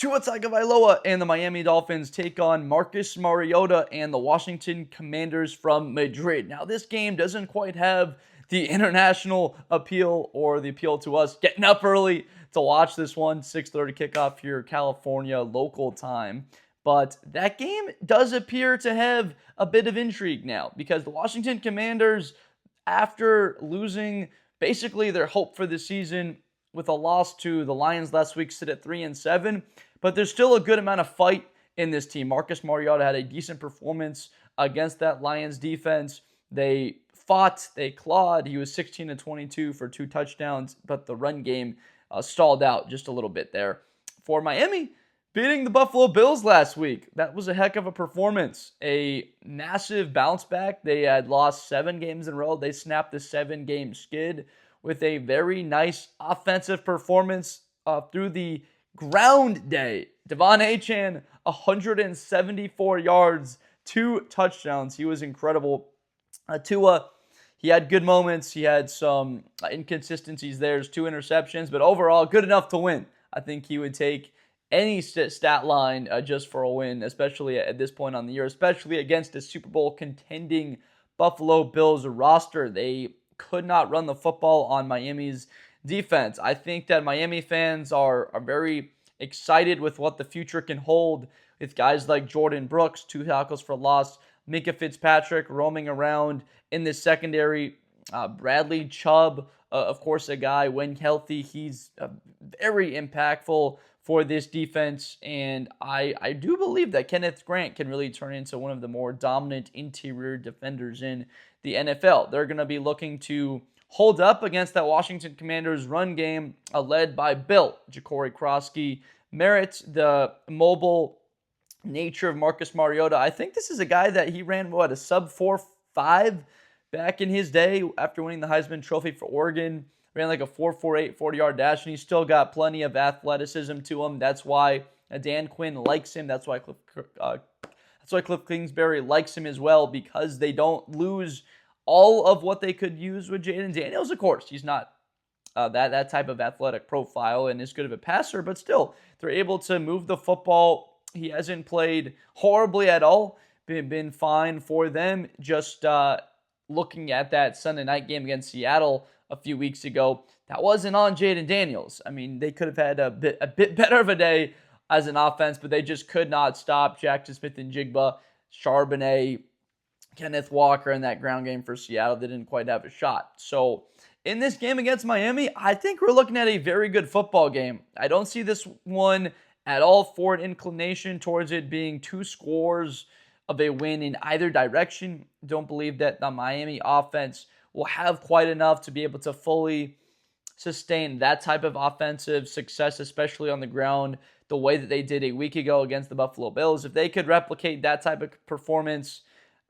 Tua Tagovailoa and the Miami Dolphins take on Marcus Mariota and the Washington Commanders from Madrid. Now, this game doesn't quite have the international appeal or the appeal to us getting up early to watch this one, 6:30 kickoff here, California local time. But that game does appear to have a bit of intrigue now because the Washington Commanders, after losing basically their hope for the season with a loss to the Lions last week, sit at 3-7. But there's still a good amount of fight in this team. Marcus Mariota had a decent performance against that Lions defense. They fought, they clawed. He was 16-22 for 2 touchdowns, but the run game stalled out just a little bit there. For Miami, beating the Buffalo Bills last week, that was a heck of a performance. A massive bounce back. They had lost 7 games in a row. They snapped the 7-game skid with a very nice offensive performance through the ground day. Achane, 174 yards, 2 touchdowns. He was incredible. Tua, he had good moments. He had some inconsistencies there. 2 interceptions, but overall, good enough to win. I think he would take any stat line just for a win, especially at this point on the year, especially against a Super Bowl contending Buffalo Bills roster. They could not run the football on Miami's defense. I think that Miami fans are very excited with what the future can hold with guys like Jordan Brooks, 2 tackles for loss, Micah Fitzpatrick roaming around in the secondary, Bradley Chubb, of course, a guy, when healthy, he's very impactful for this defense, and I do believe that Kenneth Grant can really turn into one of the more dominant interior defenders in the NFL. They're going to be looking to hold up against that Washington Commanders run game led by Bill. Ja'Cory Krosky merits the mobile nature of Marcus Mariota. I think this is a guy that he ran, a sub 4.5 back in his day after winning the Heisman Trophy for Oregon. Ran like a 4.48 40-yard dash, and he's still got plenty of athleticism to him. That's why Dan Quinn likes him. That's why Cliff Kingsbury likes him as well, because they don't lose all of what they could use with Jayden Daniels. Of course, he's not that type of athletic profile and as good of a passer, but still, they're able to move the football. He hasn't played horribly at all. Been fine for them. Just looking at that Sunday night game against Seattle a few weeks ago, that wasn't on Jayden Daniels. I mean, they could have had a bit better of a day as an offense, but they just could not stop Jackson Smith-Njigba, Charbonnet, Kenneth Walker in that ground game for Seattle. They didn't quite have a shot. So in this game against Miami, I think we're looking at a very good football game. I don't see this one at all for an inclination towards it being 2 scores of a win in either direction. Don't believe that the Miami offense will have quite enough to be able to fully sustain that type of offensive success, especially on the ground, the way that they did a week ago against the Buffalo Bills. If they could replicate that type of performance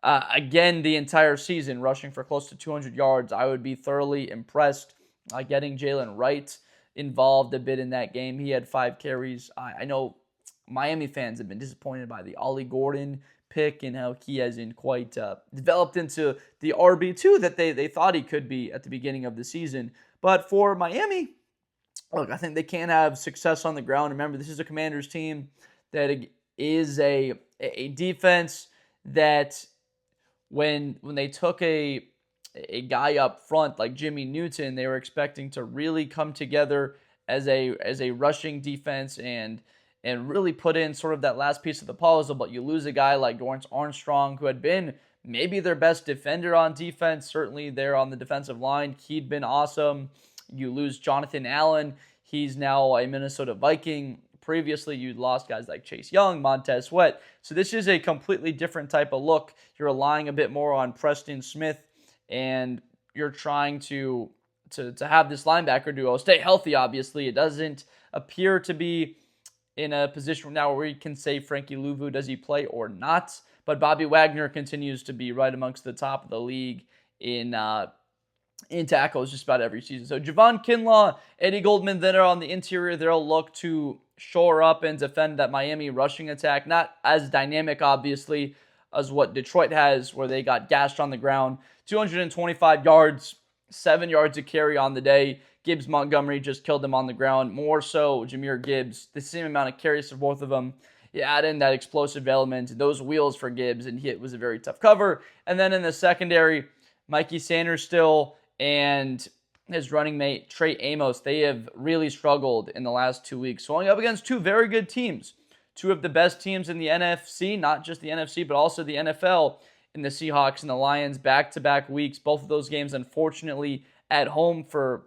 again the entire season, rushing for close to 200 yards, I would be thoroughly impressed. Getting Jalen Wright involved a bit in that game. He had 5 carries. I know Miami fans have been disappointed by the Ollie Gordon pick and how he hasn't quite developed into the RB2 that they thought he could be at the beginning of the season. But for Miami, look, I think they can have success on the ground. Remember, this is a Commanders team that is a defense that when they took a guy up front like Jimmy Newton, they were expecting to really come together as a rushing defense and really put in sort of that last piece of the puzzle. But you lose a guy like Dorrance Armstrong, who had been maybe their best defender on defense, certainly there on the defensive line. He'd been awesome. You lose Jonathan Allen. He's now a Minnesota Viking. Previously, you'd lost guys like Chase Young, Montez Sweat. So this is a completely different type of look. You're relying a bit more on Preston Smith, and you're trying to have this linebacker duo stay healthy, obviously. It doesn't appear to be in a position now where we can say Frankie Louvu, does he play or not? But Bobby Wagner continues to be right amongst the top of the league in tackles just about every season. So Javon Kinlaw, Eddie Goldman that are on the interior, they'll look to shore up and defend that Miami rushing attack. Not as dynamic, obviously, as what Detroit has, where they got gashed on the ground. 225 yards, 7 yards to carry on the day. Gibbs Montgomery just killed them on the ground. More so, Jahmyr Gibbs, the same amount of carries for both of them. You add in that explosive element, those wheels for Gibbs, and it was a very tough cover. And then in the secondary, Mikey Sanders still and his running mate, Trey Amos, they have really struggled in the last 2 weeks. Going up against two very good teams, two of the best teams in the NFC, not just the NFC, but also the NFL, in the Seahawks and the Lions, back-to-back weeks. Both of those games, unfortunately, at home for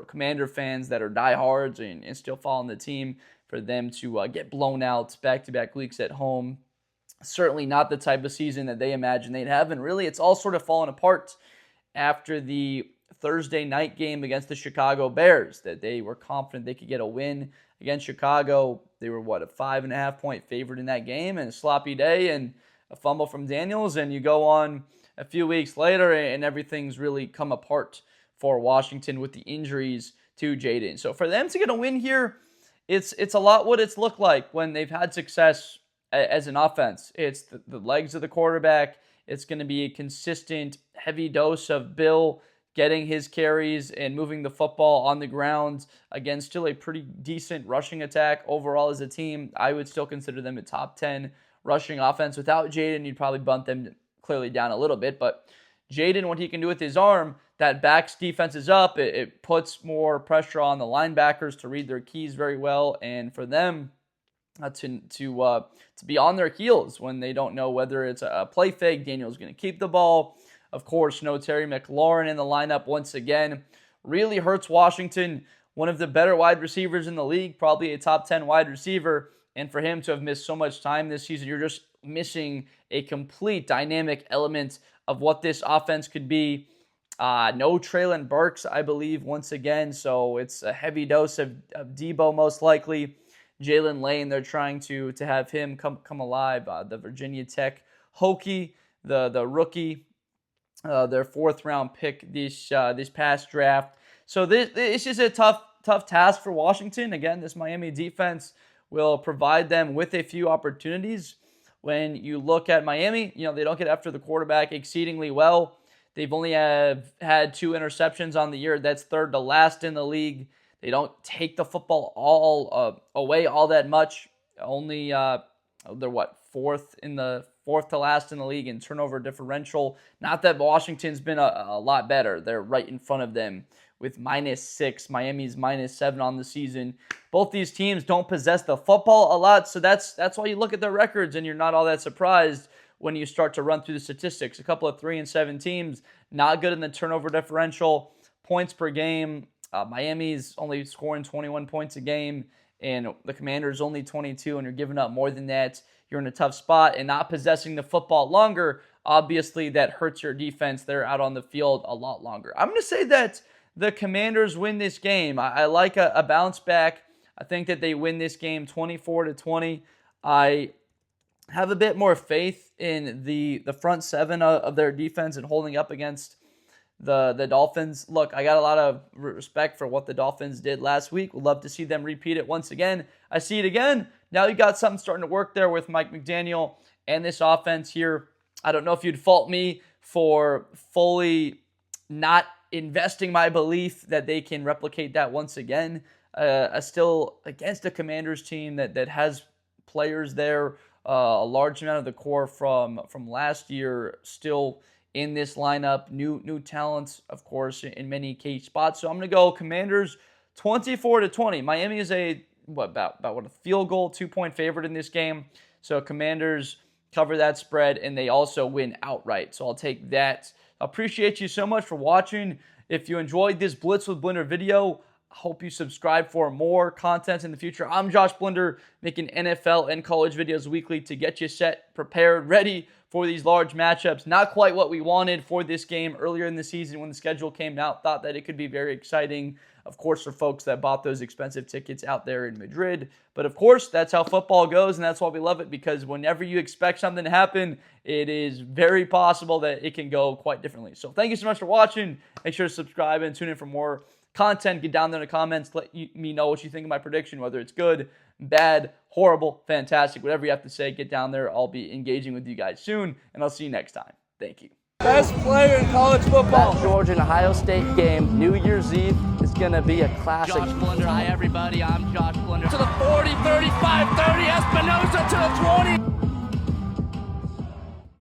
Commander fans that are diehards and still following the team, for them to get blown out back-to-back weeks at home. Certainly not the type of season that they imagined they'd have, and really it's all sort of fallen apart after the Thursday night game against the Chicago Bears, that they were confident they could get a win against Chicago. They were, a 5.5-point favorite in that game, and a sloppy day and a fumble from Daniels, and you go on a few weeks later and everything's really come apart for Washington with the injuries to Jayden. So for them to get a win here, it's a lot what it's looked like when they've had success as an offense. It's the legs of the quarterback. It's going to be a consistent, heavy dose of Bill getting his carries and moving the football on the ground against still a pretty decent rushing attack overall as a team. I would still consider them a top 10 rushing offense. Without Jayden, you'd probably bunt them clearly down a little bit. But Jayden, what he can do with his arm, that backs defenses up. It puts more pressure on the linebackers to read their keys very well, and for them to be on their heels when they don't know whether it's a play fake. Daniel's going to keep the ball. Of course, no Terry McLaurin in the lineup once again. Really hurts Washington. One of the better wide receivers in the league, probably a top 10 wide receiver. And for him to have missed so much time this season, you're just missing a complete dynamic element of what this offense could be. No Treylon Burks, I believe, once again. So it's a heavy dose of Debo, most likely. Jalen Lane, they're trying to have him come alive. The Virginia Tech Hokie, the rookie, their 4th-round pick this past draft. So this is a tough task for Washington. Again, this Miami defense will provide them with a few opportunities. When you look at Miami, they don't get after the quarterback exceedingly well. They've only had 2 interceptions on the year. That's 3rd to last in the league. They don't take the football away all that much. Only they're 4th to last in the league in turnover differential. Not that Washington's been a lot better. They're right in front of them with -6. Miami's -7 on the season. Both these teams don't possess the football a lot, so that's why you look at their records and you're not all that surprised when you start to run through the statistics. A couple of 3-7 teams, not good in the turnover differential. Points per game, Miami's only scoring 21 points a game, and the Commanders only 22, and you're giving up more than that. You're in a tough spot, and not possessing the football longer, obviously that hurts your defense. They're out on the field a lot longer. I'm going to say that the Commanders win this game. I like a bounce back. I think that they win this game 24-20. I have a bit more faith in the front 7 of their defense and holding up against the Dolphins. Look, I got a lot of respect for what the Dolphins did last week. Would love to see them repeat it once again. I see it again. Now you got something starting to work there with Mike McDaniel and this offense here. I don't know if you'd fault me for fully not investing my belief that they can replicate that once again. Still against a Commanders team that has players there, a large amount of the core from last year still in this lineup. New talents, of course, in many key spots. So I'm going to go Commanders 24-20. Miami is a field goal, 2-point favorite in this game. So Commanders cover that spread, and they also win outright. So I'll take that. I appreciate you so much for watching. If you enjoyed this Blitz with Blender video, I hope you subscribe for more content in the future. I'm Josh Blender, making NFL and college videos weekly to get you set, prepared, ready for these large matchups. Not quite what we wanted for this game earlier in the season when the schedule came out. Thought that it could be very exciting, of course, for folks that bought those expensive tickets out there in Madrid. But of course, that's how football goes, and that's why we love it, because whenever you expect something to happen, it is very possible that it can go quite differently. So thank you so much for watching. Make sure to subscribe and tune in for more content. Get down there in the comments. Let me know what you think of my prediction, whether it's good, bad, horrible, fantastic, whatever you have to say. Get down there. I'll be engaging with you guys soon, and I'll see you next time. Thank you. Best player in college football. That Georgia and Ohio State game, New Year's Eve, is is going to be a classic. Josh Blunder, hi everybody, I'm Josh Blunder. To the 40, 35, 30,